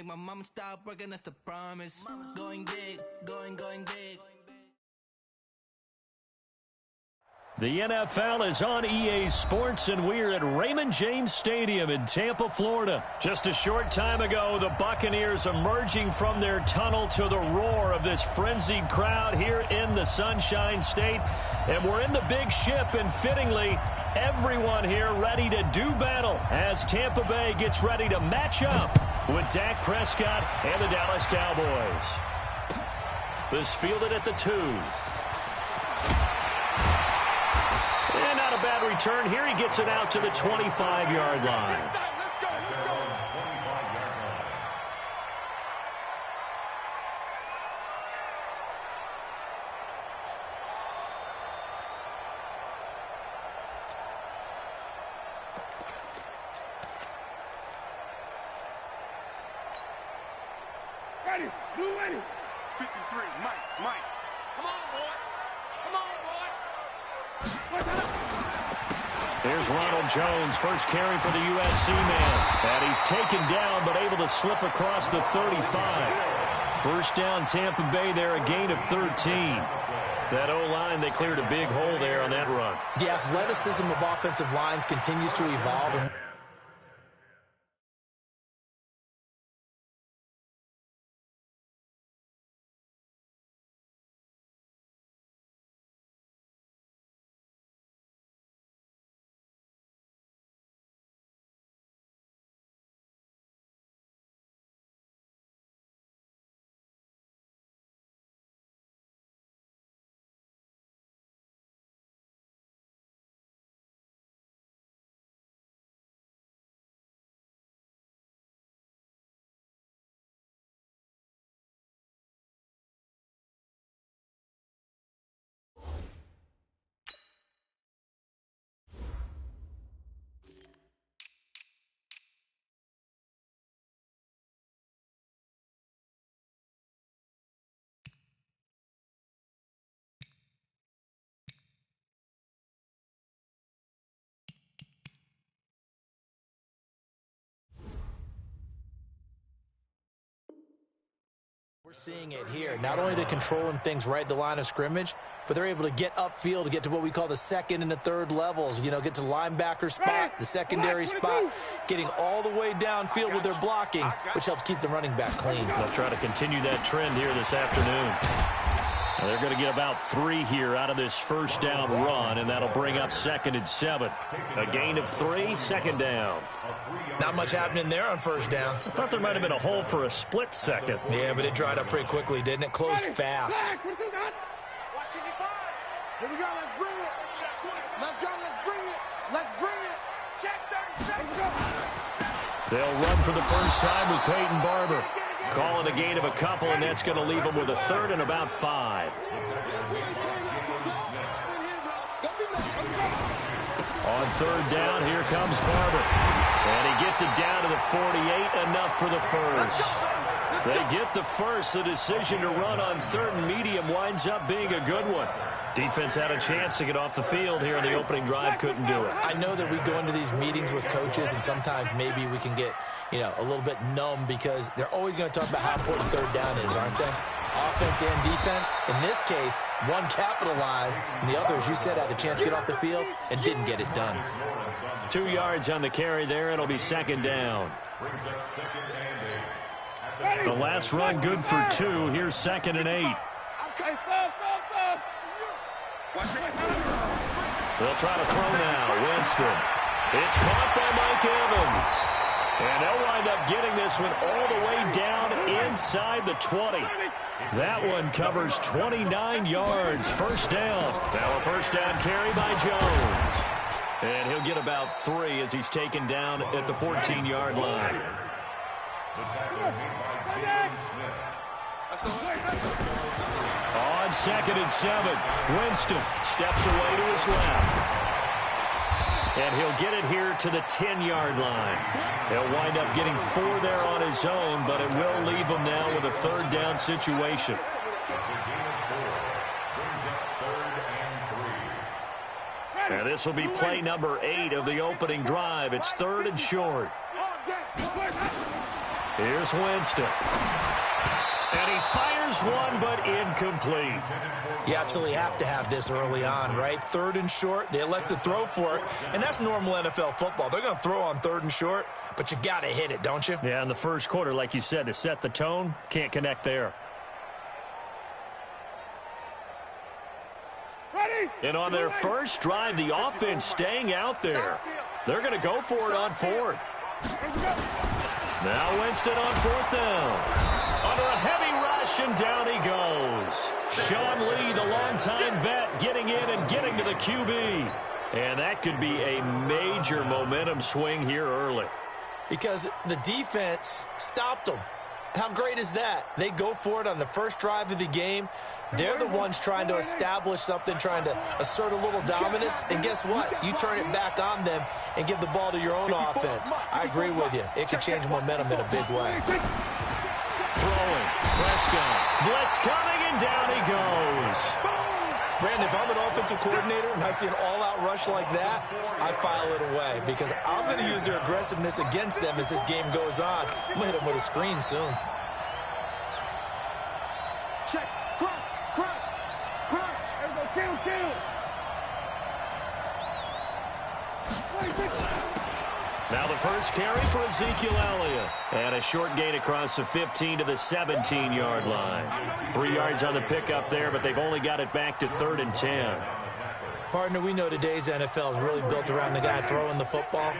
my mama stop working, that's the promise. Going big, going big. The NFL is on EA Sports, and we're at Raymond James Stadium in Tampa, Florida. Just a short time ago, the Buccaneers emerging from their tunnel to the roar of this frenzied crowd here in the Sunshine State. And we're in the big ship, and fittingly, everyone here ready to do battle as Tampa Bay gets ready to match up with Dak Prescott and the Dallas Cowboys. This fielded at the 2. And not a bad return here. He gets it out to the 25-yard line. Ready, blue ready. 53, Mike. Come on, boy. Here's Ronald Jones, first carry for the USC man. And he's taken down, but able to slip across the 35. First down, Tampa Bay there, a gain of 13. That O-line, they cleared a big hole there on that run. The athleticism of offensive lines continues to evolve. We're seeing it here. Not only are they controlling things right at the line of scrimmage, but they're able to get upfield to get to what we call the second and the third levels. You know, get to the linebacker spot, the secondary spot, getting all the way downfield with their blocking, which helps keep the running back clean. They'll try to continue that trend here this afternoon. Now they're going to get about 3 here out of this first down run, and that'll bring up 2nd and 7. A gain of 3, 2nd down. Not much happening there on first down. I thought there might have been a hole for a split second. Yeah, but it dried up pretty quickly, didn't it? Closed fast. Here we go, let's bring it. Let's go, let's bring it. Let's bring it. Check 30 seconds. They'll run for the first time with Peyton Barber. Call it a gain of a couple, and that's going to leave them with a 3rd and about 5. On 3rd down, here comes Barber. And he gets it down to the 48, enough for the first. They get the first. The decision to run on 3rd and medium winds up being a good one. Defense had a chance to get off the field here in the opening drive, couldn't do it. I know that we go into these meetings with coaches, and sometimes maybe we can get, a little bit numb because they're always going to talk about how important 3rd down is, aren't they? Offense and defense. In this case, one capitalized, and the other, as you said, had the chance to get off the field and didn't get it done. 2 yards on the carry there. It'll be 2nd down. The last run good for 2. Here's 2nd and 8. They'll try to throw now. Winston. It's caught by Mike Evans. And they'll wind up getting this one all the way down inside the 20. That one covers 29 yards. First down. Now a first down carry by Jones. And he'll get about 3 as he's taken down at the 14-yard line. On 2nd and 7, Winston steps away to his left. And he'll get it here to the 10-yard line. He'll wind up getting 4 there on his own, but it will leave him now with a 3rd down situation. And this will be play number 8 of the opening drive. It's 3rd and short. Here's Winston. And he fires one, but incomplete. You absolutely have to have this early on, right? 3rd and short, they elect to throw for it, and that's normal NFL football. They're going to throw on 3rd and short, but you've got to hit it, don't you? Yeah, in the first quarter, like you said, to set the tone, can't connect there. Ready? And on their first drive, the offense staying out there. They're going to go for it on 4th. Now Winston on 4th down. Under a heavy rush, and down he goes. Sean Lee, the longtime vet, getting in and getting to the QB. And that could be a major momentum swing here early. Because the defense stopped them. How great is that? They go for it on the first drive of the game. They're the ones trying to establish something, trying to assert a little dominance. And guess what? You turn it back on them and give the ball to your own offense. I agree with you. It can change momentum in a big way. Throwing. Prescott. Blitz coming, and down he goes. Brandon, if I'm an offensive coordinator and I see an all-out rush like that, I file it away because I'm going to use their aggressiveness against them as this game goes on. I'm going to hit them with a screen soon. Check. Crunch. Crunch. Crunch. Everybody kill. Now the first carry for Ezekiel Elliott. And a short gain across the 15 to the 17-yard line. 3 yards on the pickup there, but they've only got it back to 3rd and 10. Partner, we know today's NFL is really built around the guy throwing the football.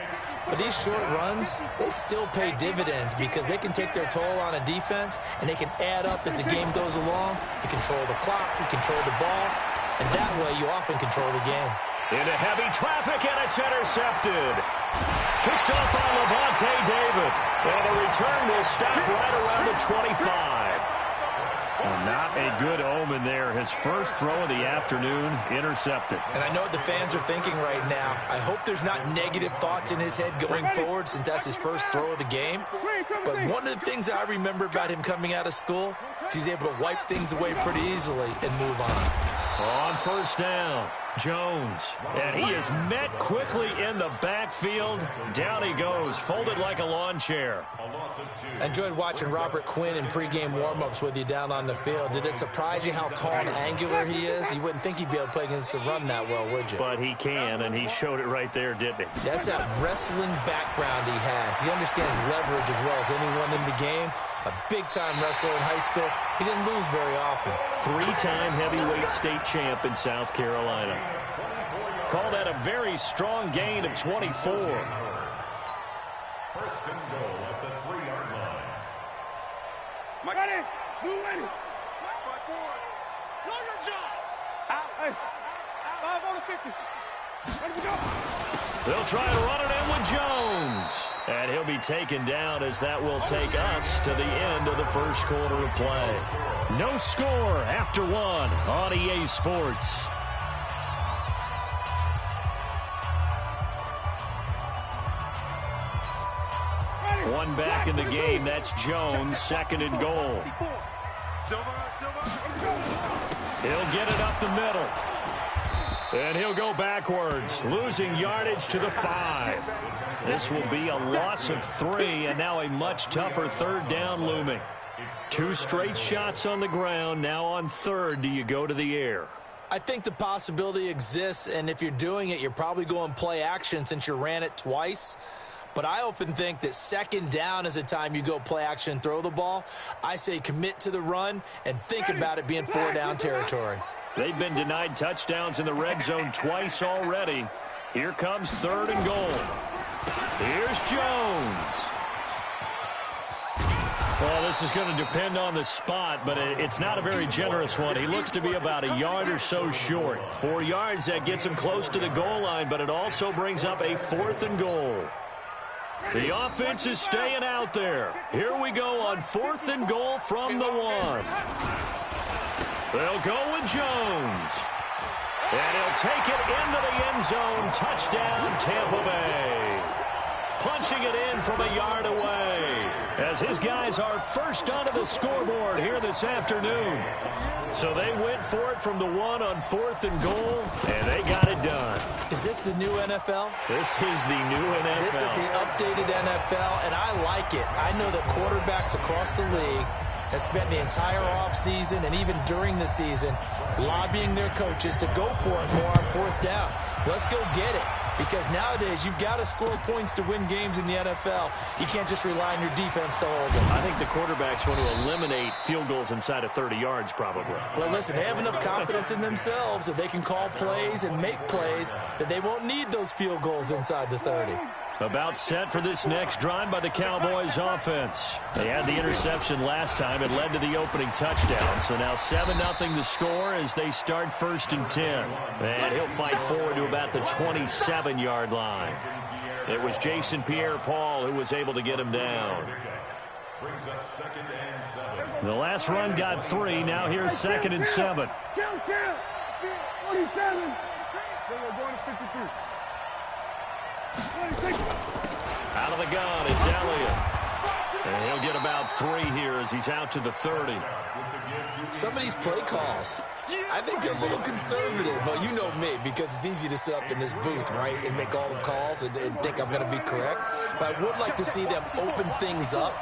But these short runs, they still pay dividends because they can take their toll on a defense, and they can add up as the game goes along. You control the clock, you control the ball, and that way you often control the game. Into heavy traffic, and it's intercepted. Picked up by Lavonte David. And the return will stop right around the 25. Well, not a good omen there. His first throw of the afternoon, intercepted. And I know what the fans are thinking right now. I hope there's not negative thoughts in his head going forward since that's his first throw of the game. But one of the things I remember about him coming out of school is he's able to wipe things away pretty easily and move on. On first down, Jones. And he is met quickly in the backfield. Down he goes, folded like a lawn chair. I enjoyed watching Robert Quinn in pregame warm-ups with you down on the field. Did it surprise you how tall and angular he is? You wouldn't think he'd be able to play against the run that well, would you? But he can, and he showed it right there, didn't he? That's that wrestling background he has. He understands leverage as well as anyone in the game. A big-time wrestler in high school. He didn't lose very often. 3-time heavyweight state champ in South Carolina. Call that a very strong gain of 24. First and goal at the 3-yard line. Ready. Move ready. Right forward. Know your job. Out. Hey. 5 on the 50. Ready to go. They'll try to run it in with Jones. And he'll be taken down as that will take us to the end of the first quarter of play. No score after 1 on EA Sports. One back in the game. That's Jones, 2nd and goal. He'll get it up the middle. And he'll go backwards, losing yardage to the 5. This will be a loss of 3, and now a much tougher 3rd down looming. 2 straight shots on the ground. Now on 3rd, do you go to the air? I think the possibility exists, and if you're doing it, you're probably going play action since you ran it twice. But I often think that 2nd down is a time you go play action and throw the ball. I say commit to the run and think about it being 4-down territory. They've been denied touchdowns in the red zone twice already. Here comes 3rd and goal. Here's Jones. Well, this is going to depend on the spot, but it's not a very generous one. He looks to be about a yard or so short. 4 yards, that gets him close to the goal line, but it also brings up a 4th and goal. The offense is staying out there. Here we go on 4th and goal from the 1. They'll go with Jones. And he'll take it into the end zone. Touchdown, Tampa Bay. Punching it in from a yard away. as his guys are first onto the scoreboard here this afternoon. So they went for it from the 1 on 4th and goal, and they got it done. Is this the new NFL? This is the new NFL. This is the updated NFL, and I like it. I know that quarterbacks across the league have spent the entire offseason and even during the season lobbying their coaches to go for it more on 4th down. Let's go get it. Because nowadays, you've got to score points to win games in the NFL. You can't just rely on your defense to hold them. I think the quarterbacks want to eliminate field goals inside of 30 yards, probably. Well, listen, they have enough confidence in themselves that they can call plays and make plays that they won't need those field goals inside the 30. About set for this next drive by the Cowboys offense. They had the interception last time. It led to the opening touchdown. So now 7-0 to score as they start 1st and 10. And he'll fight forward to about the 27-yard line. It was Jason Pierre-Paul who was able to get him down. The last run got 3. Now here's 2nd and 7. 27. Out of the gun, it's Elliott. And he'll get about 3 here as he's out to the 30. Some of these play calls, I think they're a little conservative, but you know me, because it's easy to sit up in this booth, right, and make all the calls and think I'm going to be correct. But I would like to see them open things up,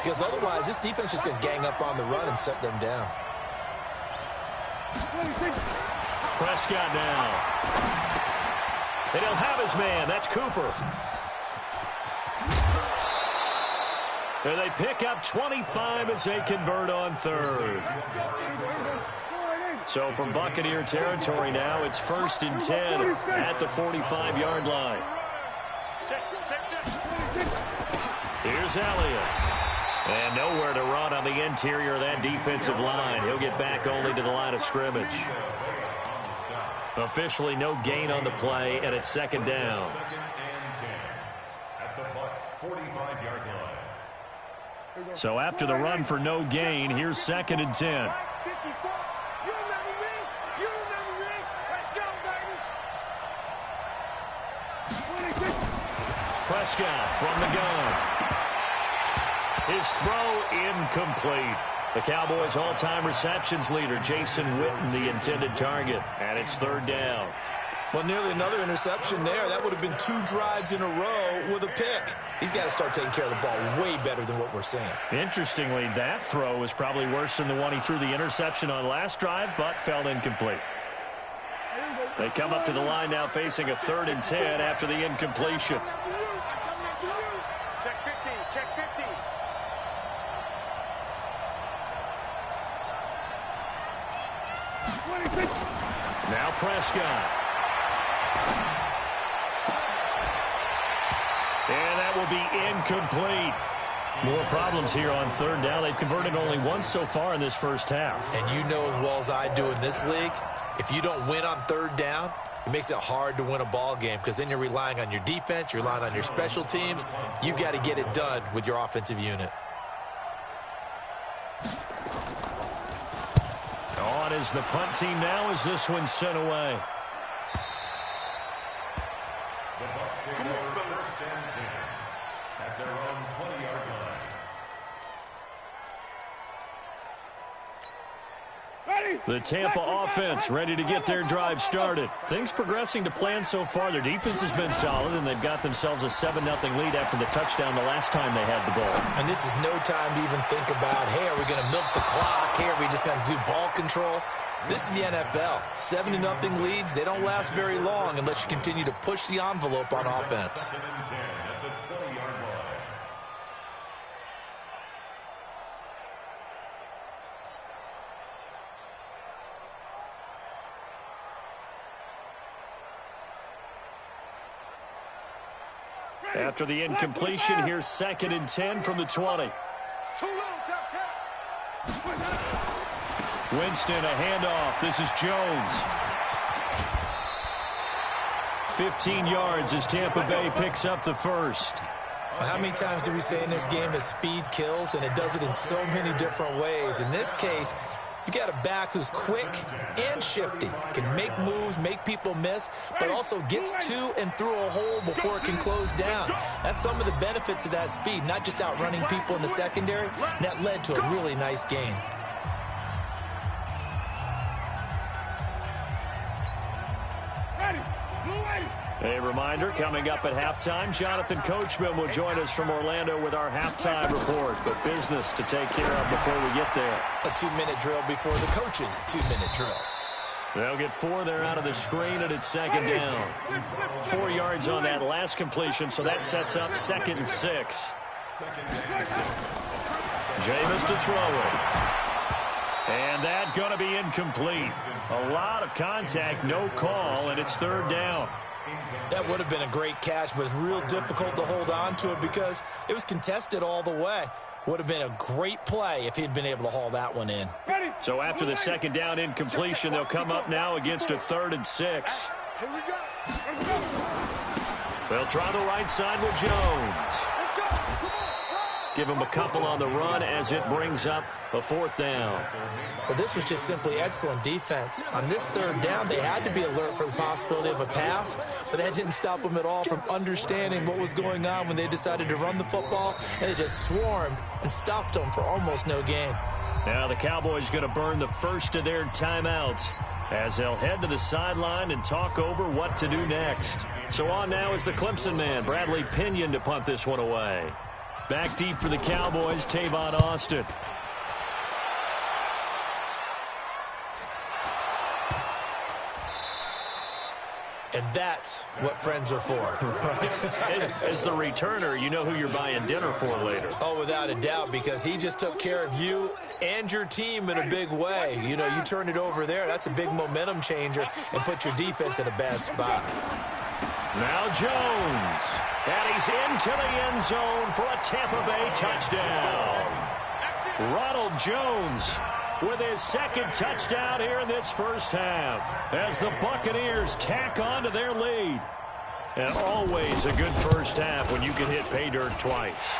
because otherwise this defense is going to gang up on the run and shut them down. Prescott now. And he'll have his man. That's Cooper. And they pick up 25 as they convert on 3rd. So from Buccaneer territory now, it's 1st and 10 at the 45-yard line. Here's Elliott. And nowhere to run on the interior of that defensive line. He'll get back only to the line of scrimmage. Officially no gain on the play, and it's 2nd down. At the Bucs 45-yard line. So after the run for no gain, here's 2nd and 10. Prescott from the gun. His throw incomplete. The Cowboys' all-time receptions leader, Jason Witten, the intended target. And it's 3rd down. Well, nearly another interception there. That would have been 2 drives in a row with a pick. He's got to start taking care of the ball way better than what we're seeing. Interestingly, that throw is probably worse than the one he threw the interception on last drive, but fell incomplete. They come up to the line now facing a 3rd and 10 after the incompletion. Check 15, check 15. Now Prescott. And that will be incomplete. More problems here on 3rd down. They've converted only once so far in this first half. And you know as well as I do in this league, if you don't win on 3rd down, it makes it hard to win a ball game because then you're relying on your defense, you're relying on your special teams. You've got to get it done with your offensive unit. On is the punt team now as this one's sent away. The Bucs take over 1st and 10 at their own 20-yard line. The Tampa offense ready to get their drive started. Things progressing to plan so far. Their defense has been solid, and they've got themselves a 7-0 lead after the touchdown the last time they had the ball. And this is no time to even think about, hey, are we going to milk the clock? Hey, are we just going to do ball control? This is the NFL. 7-0 leads, they don't last very long unless you continue to push the envelope on offense. 2nd and 10 at the 20-yard line. After the incompletion, here's 2nd and 10 from the 20. Winston, a handoff. This is Jones. 15 yards as Tampa Bay picks up the first. How many times do we say in this game that speed kills, and it does it in so many different ways? In this case, You got a back who's quick and shifty, can make moves, make people miss, but also gets to and through a hole before it can close down. That's some of the benefits of that speed, not just outrunning people in the secondary, and that led to a really nice gain. A reminder, coming up at halftime, Jonathan Coachman will join us from Orlando with our halftime report. But business to take care of before we get there. A 2-minute drill before the coach's 2-minute drill. They'll get 4 there out of the screen, and it's second down. 4 yards on that last completion, so that sets up 2nd and 6. Jameis to throw it. And that going to be incomplete. A lot of contact, no call, and it's 3rd down. That would have been a great catch, but it's real difficult to hold on to it because it was contested all the way. Would have been a great play if he'd been able to haul that one in. So after the 2nd down incompletion, they'll come up now against a 3rd and 6. Here we go. They'll try the right side with Jones. Give him a couple on the run as it brings up a 4th down. Well, this was just simply excellent defense. On this 3rd down, they had to be alert for the possibility of a pass, but that didn't stop them at all from understanding what was going on when they decided to run the football, and they just swarmed and stuffed them for almost no gain. Now the Cowboys going to burn the first of their timeouts as they'll head to the sideline and talk over what to do next. So on now is the Clemson man, Bradley Pinion, to punt this one away. Back deep for the Cowboys, Tavon Austin. And that's what friends are for. As the returner, you know who you're buying dinner for later. Oh, without a doubt, because he just took care of you and your team in a big way. You know, you turned it over there. That's a big momentum changer and put your defense in a bad spot. Now Jones. And he's into the end zone for a Tampa Bay touchdown. Ronald Jones with his 2nd touchdown here in this first half as the Buccaneers tack on to their lead. And always a good first half when you can hit pay dirt twice.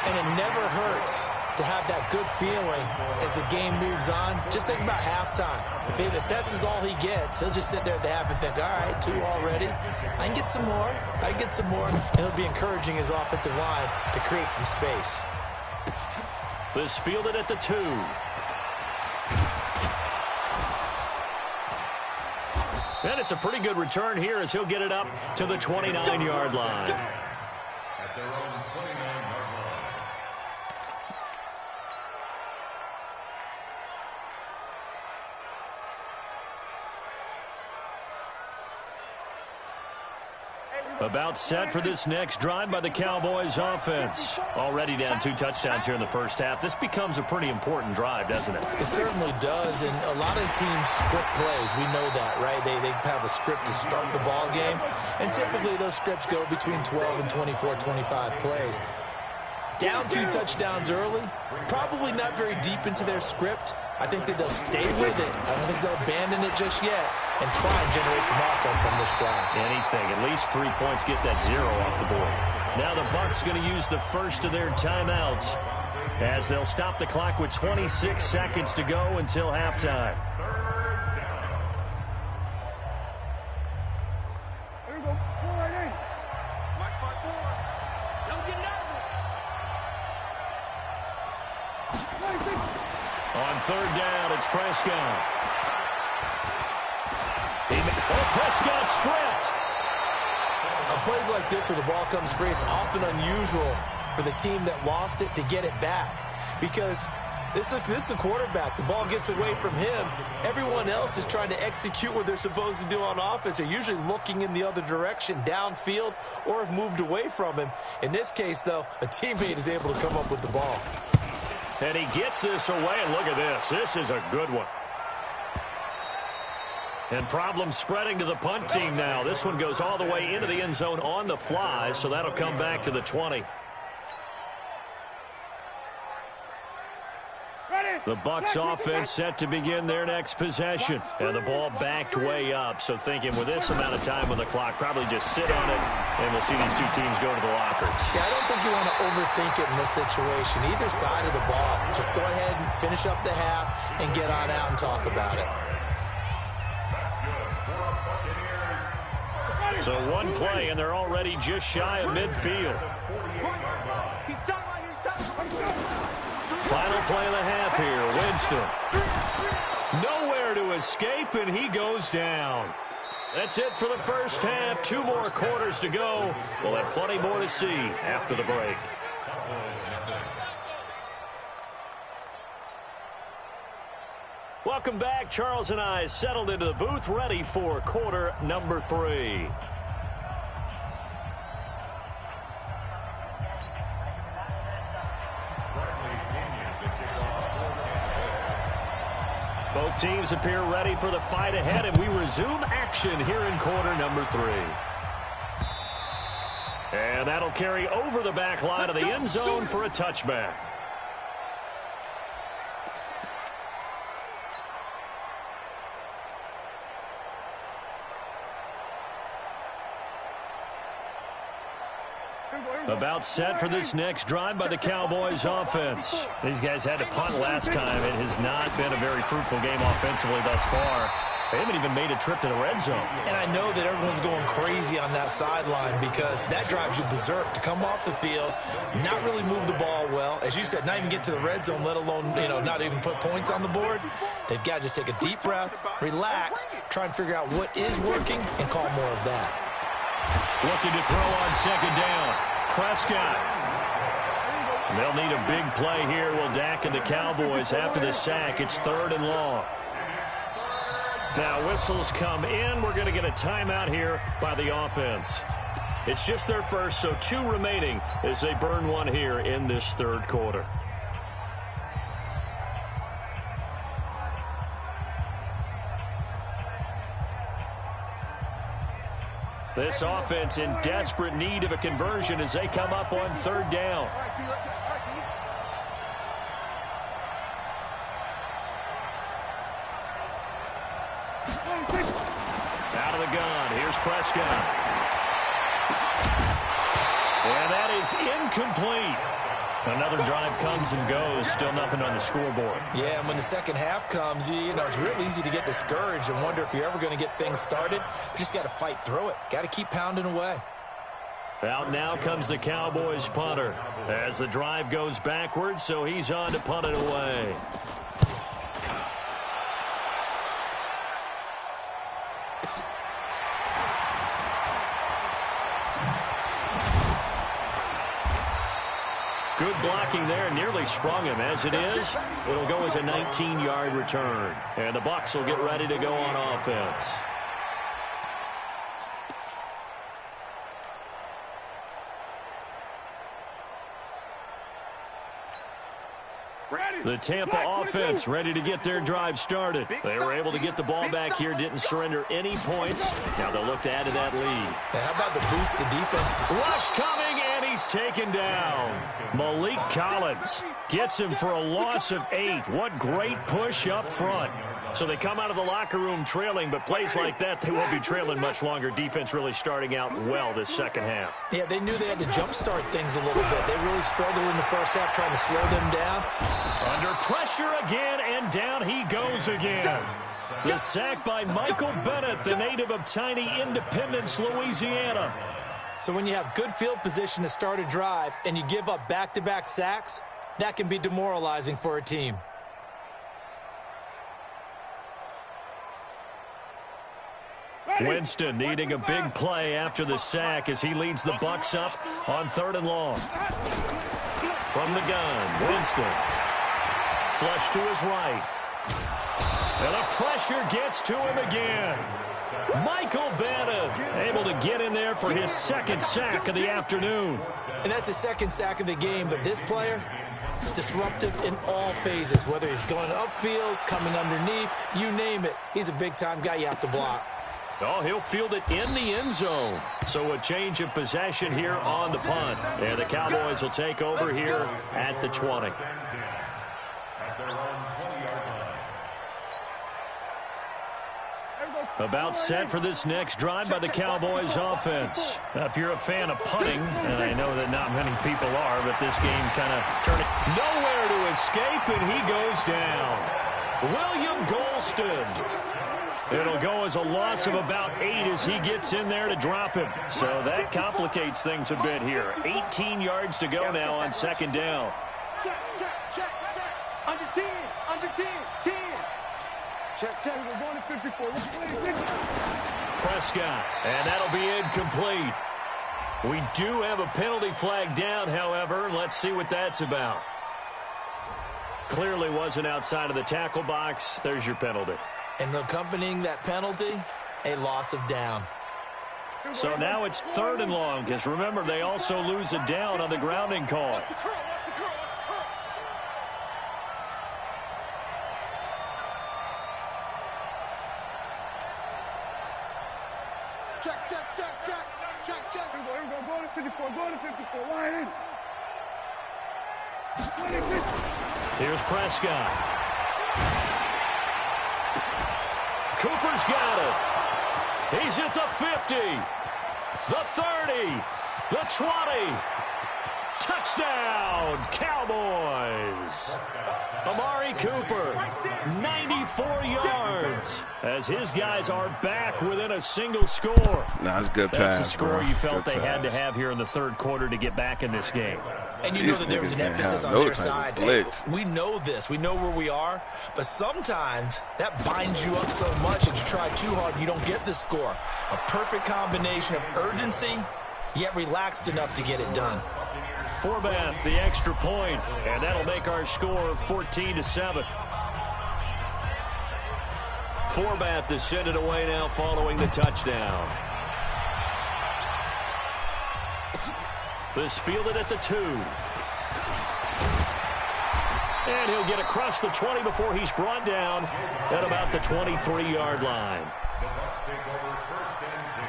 And it never hurts to have that good feeling as the game moves on. Just think about halftime. If that's all he gets, he'll just sit there at the half and think, all right, 2 already. I can get some more. I can get some more. And it'll be encouraging his offensive line to create some space. This fielded at the 2. And it's a pretty good return here as he'll get it up to the 29-yard line. At their own 29-yard line. About set for this next drive by the Cowboys offense. Already down 2 touchdowns here in the first half. This becomes a pretty important drive, doesn't it? It certainly does, and a lot of teams script plays. We know that, right? They have a script to start the ball game, and typically those scripts go between 12 and 24, 25 plays. Down 2 touchdowns early, probably not very deep into their script. I think that they'll stay with it. I don't think they'll abandon it just yet and try and generate some offense on this drive. Anything. At least 3 points, get that 0 off the board. Now the Bucs going to use the first of their timeouts as they'll stop the clock with 26 seconds to go until halftime. Here we go. 4 right in. Mike, 4. Don't get nervous. On 3rd down, it's Prescott. Prescott stripped. On plays like this where the ball comes free, it's often unusual for the team that lost it to get it back because this is the quarterback. The ball gets away from him. Everyone else is trying to execute what they're supposed to do on offense. They're usually looking in the other direction, downfield, or have moved away from him. In this case, though, a teammate is able to come up with the ball. And he gets this away, and look at this. This is a good one. And problems spreading to the punt team now. This one goes all the way into the end zone on the fly, so that'll come back to the 20. The Bucs offense set to begin their next possession. And the ball backed way up. So thinking with this amount of time on the clock, probably just sit on it, and we'll see these two teams go to the lockers. Yeah, I don't think you want to overthink it in this situation. Either side of the ball. Just go ahead and finish up the half and get on out and talk about it. So one play, and they're already just shy of midfield. Final play of the half here. Winston. Nowhere to escape, and he goes down. That's it for the first half. 2 more quarters to go. We'll have plenty more to see after the break. Welcome back. Charles and I settled into the booth, ready for quarter number 3. Both teams appear ready for the fight ahead, and we resume action here in quarter number 3. And that'll carry over the back line of the end zone for a touchback. About set for this next drive by the Cowboys offense. These guys had to punt last time. It has not been a very fruitful game offensively thus far. They haven't even made a trip to the red zone. And I know that everyone's going crazy on that sideline because that drives you berserk to come off the field, not really move the ball well. As you said, not even get to the red zone, let alone, not even put points on the board. They've got to just take a deep breath, relax, try and figure out what is working, and call more of that. Looking to throw on second down. Prescott. They'll need a big play here. Will Dak and the Cowboys after the sack. It's 3rd and long. Now whistles come in. We're going to get a timeout here by the offense. It's just their first, so 2 remaining as they burn one here in this 3rd quarter. This offense in desperate need of a conversion as they come up on 3rd down. Out of the gun. Here's Prescott. And that is incomplete. Another drive comes and goes. Still nothing on the scoreboard. Yeah, and when the second half comes, it's real easy to get discouraged and wonder if you're ever going to get things started. You just got to fight through it. Got to keep pounding away. Out now comes the Cowboys punter as the drive goes backwards, so he's on to punt it away. Good blocking there, nearly sprung him. As it is, it'll go as a 19-yard return. And the Bucs will get ready to go on offense. The Tampa offense ready to get their drive started. They were able to get the ball back here, didn't surrender any points. Now they'll look to add to that lead. How about the boost the defense? Rush coming, and he's taken down. Malik Collins gets him for a loss of 8. What great push up front. So they come out of the locker room trailing, but plays like that, they won't be trailing much longer. Defense really starting out well this second half. Yeah, they knew they had to jumpstart things a little bit. They really struggled in the first half trying to slow them down. Under pressure again, and down he goes again. The sack by Michael Bennett, the native of tiny Independence, Louisiana. So when you have good field position to start a drive and you give up back-to-back sacks, that can be demoralizing for a team. Winston needing a big play after the sack as he leads the Bucs up on 3rd and long. From the gun, Winston. Flush to his right. And the pressure gets to him again. Michael Bennett able to get in there for his 2nd sack of the afternoon. And that's his 2nd sack of the game, but this player, disruptive in all phases, whether he's going upfield, coming underneath, you name it. He's a big-time guy you have to block. Oh, he'll field it in the end zone. So a change of possession here on the punt. And the Cowboys will take over here at the 20. at their own 20-yard line. About set for this next drive by the Cowboys offense. Now, if you're a fan of punting, and I know that not many people are, but this game kind of turned it nowhere to escape, and he goes down. William Golston. It'll go as a loss of about 8 as he gets in there to drop him. So that complicates things a bit here. 18 yards to go now on second down. Check. Under 10. Under 10. 10. Check. We're going to 54. Prescott, and that'll be incomplete. We do have a penalty flag down, however. Let's see what that's about. Clearly wasn't outside of the tackle box. There's your penalty. And accompanying that penalty, a loss of down. So now it's 3rd and long, because remember, they also lose a down on the grounding call. Check. Here we go. Go to 54. Line in. Here's Prescott. Cooper's got it. He's at the 50, the 30, the 20. Touchdown, Cowboys. Amari Cooper, 94 yards, as his guys are back within a single score. That's a good pass. That's the score you felt good they had to pass. have here in the 3rd quarter to get back in this game. And you know that there was an emphasis on their side. Hey, we know this. We know where we are. But sometimes that binds you up so much that you try too hard and you don't get the score. A perfect combination of urgency, yet relaxed enough to get it done. Forbath, the extra point, and that'll make our score 14-7. Forbath to send it away now following the touchdown. This fielded at the 2. And he'll get across the 20 before he's brought down at about the 23-yard line. The Bucs take over 1st and 10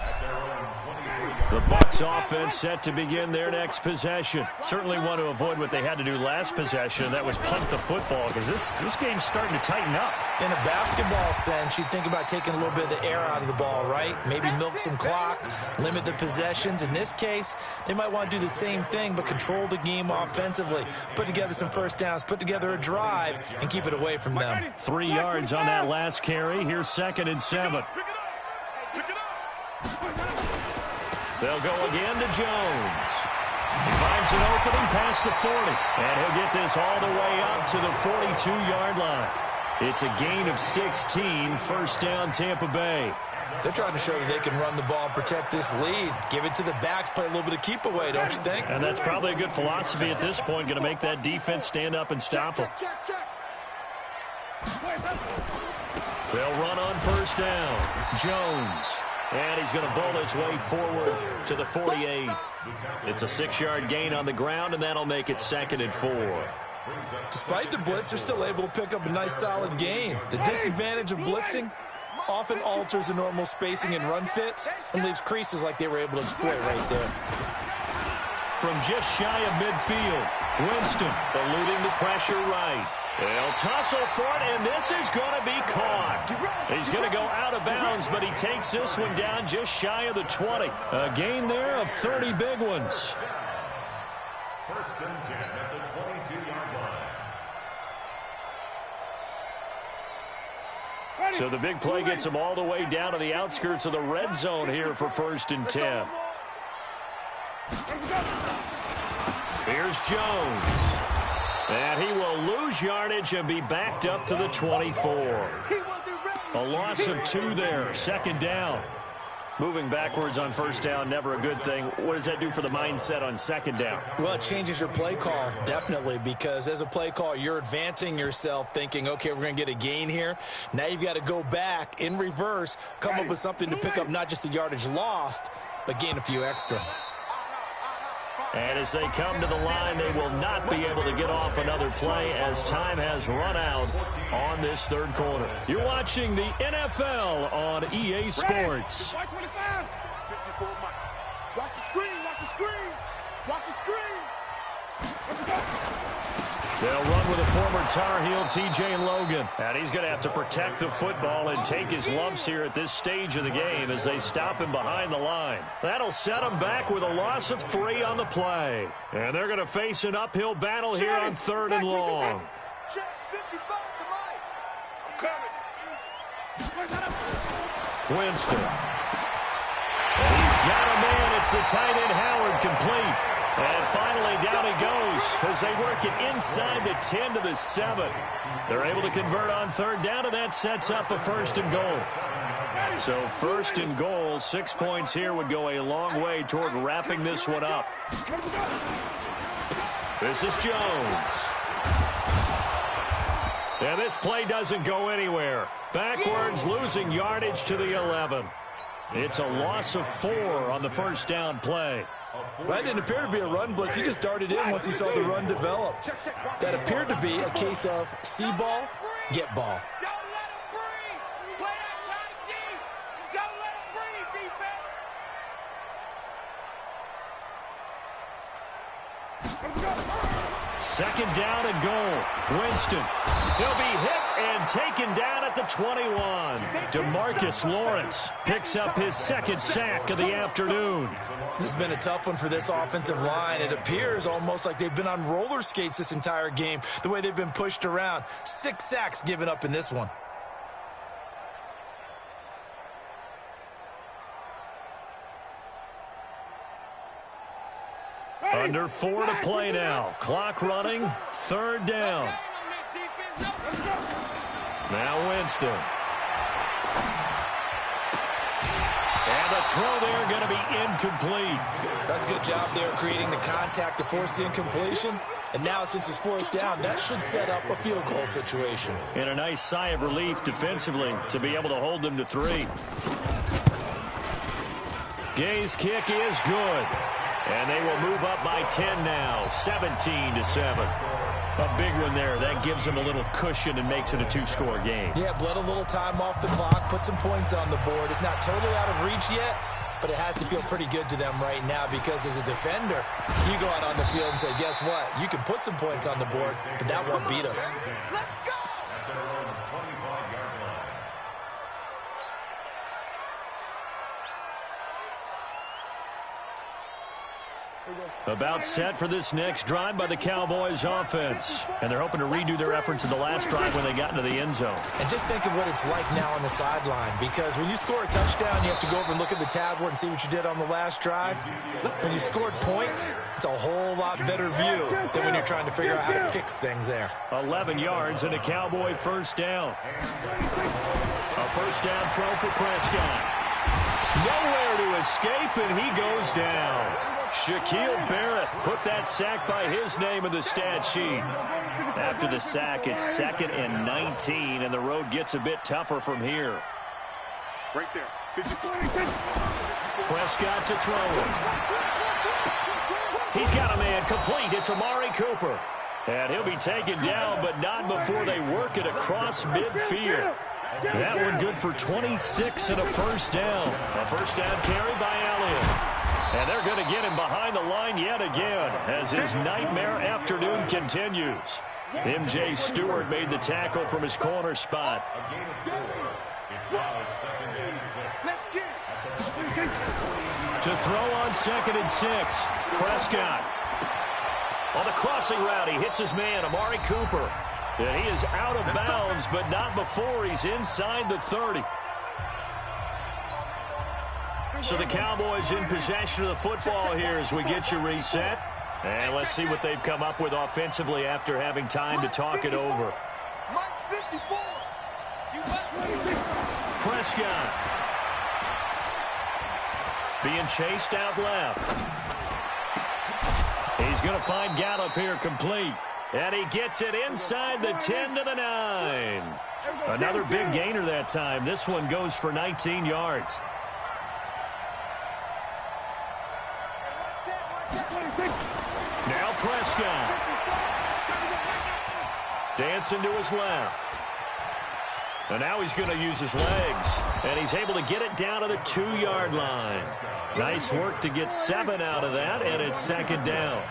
at their own 23-yard line. The Bucs offense set to begin their next possession. Certainly want to avoid what they had to do last possession, and that was punt the football, because this game's starting to tighten up. In a basketball sense, you think about taking a little bit of the air out of the ball, right? Maybe milk some clock, limit the possessions. In this case, they might want to do the same thing, but control the game offensively. Put together some first downs, put together a drive, and keep it away from them. 3 yards on that last carry. Here's 2nd and 7. They'll go again to Jones. He finds an opening past the 40, and he'll get this all the way up to the 42-yard line. It's a gain of 16, 1st down Tampa Bay. They're trying to show that they can run the ball and protect this lead. Give it to the backs, play a little bit of keep away, don't you think? And that's probably a good philosophy at this point, going to make that defense stand up and stop them. They'll run on 1st down. Jones. And he's going to bowl his way forward to the 48. It's a 6-yard gain on the ground, and that'll make it 2nd and 4. Despite the blitz, they're still able to pick up a nice, solid gain. The disadvantage of blitzing often alters the normal spacing and run fits and leaves creases like they were able to exploit right there. From just shy of midfield, Winston eluding the pressure right. They'll tussle for it, and this is going to be caught. He's going to go out of bounds, but he takes this one down just shy of the 20. A gain there of 30 big ones. 1st and 10 at the 22-yard line. So the big play gets him all the way down to the outskirts of the red zone here for 1st and 10. Here's Jones. And he will lose yardage and be backed up to the 24. A loss of 2 there, 2nd down. Moving backwards on 1st down, never a good thing. What does that do for the mindset on 2nd down? Well, it changes your play call, definitely, because as a play call, you're advancing yourself thinking, okay, we're going to get a gain here. Now you've got to go back in reverse, come up with something to pick up not just the yardage lost, but gain a few extra. And as they come to the line, they will not be able to get off another play as time has run out on this 3rd quarter. You're watching the NFL on EA Sports. Watch 25. 54 Mike. Watch the screen. Watch the screen. Watch the screen. Let's go. They'll run with a former Tar Heel, T.J. Logan. And he's going to have to protect the football and take his lumps here at this stage of the game as they stop him behind the line. That'll set him back with a loss of 3 on the play. And they're going to face an uphill battle here on 3rd and long. Winston. And he's got a man. It's the tight end Howard, complete. And finally down he goes as they work it inside the 10 to the 7. They're able to convert on 3rd down, and that sets up a 1st and goal. So 1st and goal, 6 points here would go a long way toward wrapping this one up. This is Jones. And this play doesn't go anywhere. Backwards, losing yardage to the 11. It's a loss of 4 on the 1st down play. Well, that didn't appear to be a run blitz. He just darted in once he saw the run develop. That appeared to be a case of see ball, get ball. Second down and goal. Winston. He'll be hit and taken down at the 21. DeMarcus Lawrence picks up his 2nd sack of the afternoon. This has been a tough one for this offensive line. It appears almost like they've been on roller skates this entire game, the way they've been pushed around. 6 sacks given up in this one. Under 4 to play now. Clock running. 3rd down. Now Winston. And the throw there going to be incomplete. That's a good job there creating the contact to force the incompletion. And now since it's 4th down, that should set up a field goal situation. And a nice sigh of relief defensively to be able to hold them to 3. Gay's kick is good. And they will move up by 10 now, 17-7. A big one there. That gives them a little cushion and makes it a 2-score game. Yeah, bled a little time off the clock, put some points on the board. It's not totally out of reach yet, but it has to feel pretty good to them right now because as a defender, you go out on the field and say, guess what? You can put some points on the board, but that won't beat us. About set for this next drive by the Cowboys offense. And they're hoping to redo their efforts in the last drive when they got into the end zone. And just think of what it's like now on the sideline, because when you score a touchdown, you have to go over and look at the tablet and see what you did on the last drive. When you scored points, it's a whole lot better view than when you're trying to figure out how to fix things there. 11 yards and a Cowboy 1st down. A 1st down throw for Prescott. Nowhere to escape, and he goes down. Shaquille Barrett put that sack by his name in the stat sheet. After the sack, it's 2nd and 19, and the road gets a bit tougher from here. Right there. Prescott to throw it. He's got a man complete. It's Amari Cooper. And he'll be taken down, but not before they work it across midfield. That one good for 26 and a 1st down. A 1st down carry by Elliott. And they're going to get him behind the line yet again as his nightmare afternoon continues. M.J. Stewart made the tackle from his corner spot. To throw on 2nd and 6, Prescott. On the crossing route, he hits his man, Amari Cooper. And he is out of bounds, but not before he's inside the 30. So the Cowboys in possession of the football here as we get you reset. And let's see what they've come up with offensively after having time to talk it over. Prescott. Being chased out left. He's going to find Gallup here complete. And he gets it inside the 10 to the 9. Another big gainer that time. This one goes for 19 yards. Now Prescott. Dancing to his left. And now he's going to use his legs. And he's able to get it down to the 2-yard line. Nice work to get 7 out of that, and it's 2nd down.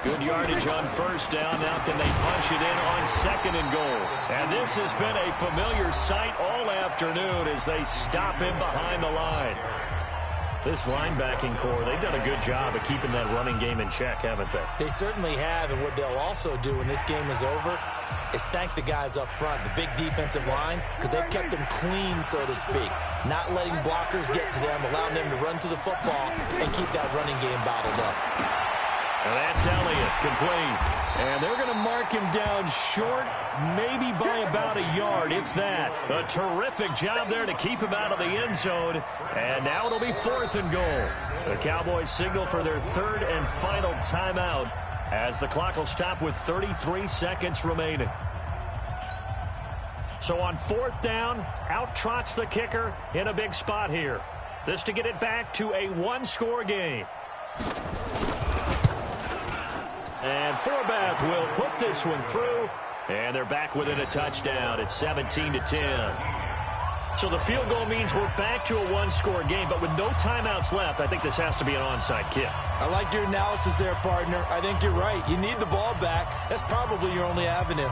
Good yardage on first down. Now can they punch it in on 2nd and goal? And this has been a familiar sight all afternoon as they stop him behind the line. This linebacking core, they've done a good job of keeping that running game in check, haven't they? They certainly have, and what they'll also do when this game is over is thank the guys up front, the big defensive line, because they've kept them clean, so to speak. Not letting blockers get to them, allowing them to run to the football and keep that running game bottled up. And that's Elliott, complete. And they're going to mark him down short, maybe by about a yard, if that. A terrific job there to keep him out of the end zone. And now it'll be 4th and goal. The Cowboys signal for their 3rd and final timeout as the clock will stop with 33 seconds remaining. So on 4th down, out trots the kicker in a big spot here. This to get it back to a 1-score game. And Forbath will put this one through, and they're back within a touchdown. It's 17-10. So the field goal means we're back to a 1-score game, but with no timeouts left, I think this has to be an onside kick. I like your analysis there, partner. I think you're right. You need the ball back. That's probably your only avenue.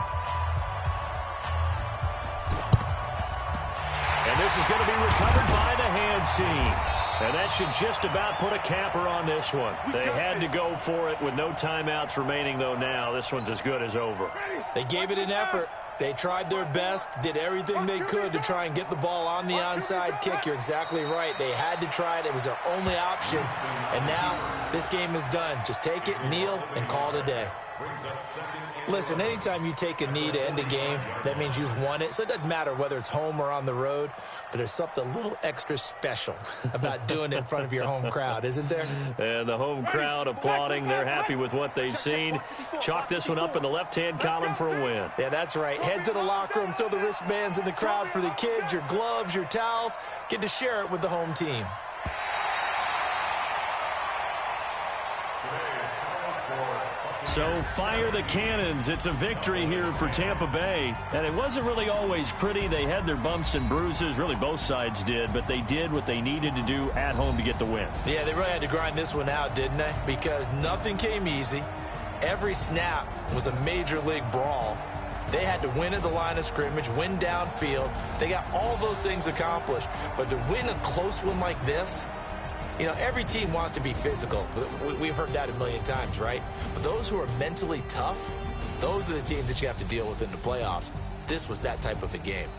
And this is going to be recovered by the hands team. And that should just about put a capper on this one. They had to go for it with no timeouts remaining, though now. This one's as good as over. They gave it an effort. They tried their best, did everything they could to try and get the ball on the onside kick. You're exactly right. They had to try it. It was their only option. And now this game is done. Just take it, kneel, and call it a day. Listen, anytime you take a knee to end a game, that means you've won it. So it doesn't matter whether it's home or on the road, but there's something a little extra special about doing it in front of your home crowd, isn't there? And the home crowd applauding. They're happy with what they've seen. Chalk this one up in the left-hand column for a win. Yeah, that's right. Head to the locker room, throw the wristbands in the crowd for the kids, your gloves, your towels. Get to share it with the home team. So fire the cannons. It's a victory here for Tampa Bay. And it wasn't really always pretty. They had their bumps and bruises. Really, both sides did. But they did what they needed to do at home to get the win. Yeah, they really had to grind this one out, didn't they? Because nothing came easy. Every snap was a major league brawl. They had to win at the line of scrimmage, win downfield. They got all those things accomplished. But to win a close one like this, you know, every team wants to be physical. We've heard that a million times, right? But those who are mentally tough, those are the teams that you have to deal with in the playoffs. This was that type of a game.